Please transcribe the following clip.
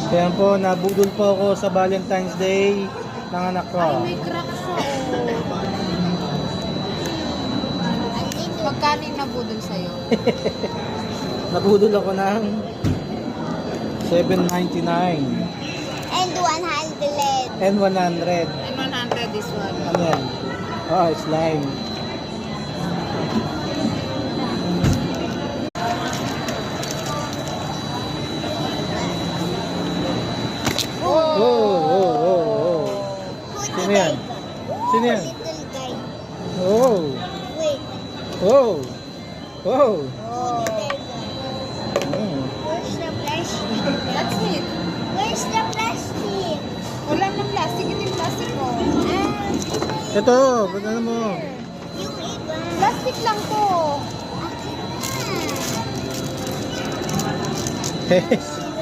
Kaya po, nabudol po ako sa Valentine's Day ng anak ko. Ay, may crack siya. Magkano yung nabudol sa'yo? Nabudol ako ng $7.99 And 100. and 100. And 100 this one. Ano yan? Oh, slime. Oh, oh, oh, oh. Sino yan? Sino yan? Little guy. Oh, Wait. oh, oh. Oh. Mm. Where's the plastic? That's it. Where's the plastic? Wala ng plastic. Ito yung plastic mo. Ito, ba't ano mo? Yung iba. Plastic lang to. Akin na.